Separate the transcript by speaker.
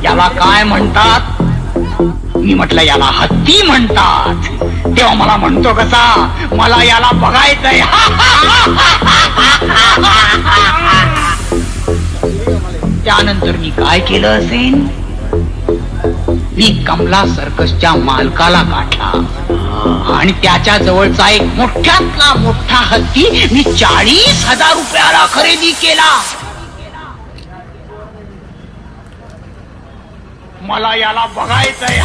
Speaker 1: याला काय म्हणतात? मी म्हटलं याला हत्ती म्हणतात. तेव्हा मला म्हणतो कसा, मला याला बघायचंय. त्यानंतर मी काय केलं असेल, मी कमला सर्कसच्या मालकाला गाठला आणि त्याच्या जवळचा एक मोठ्यातला मोठा हत्ती मी 40,000 रुपयाला खरेदी केला. मला याला बघायचंय.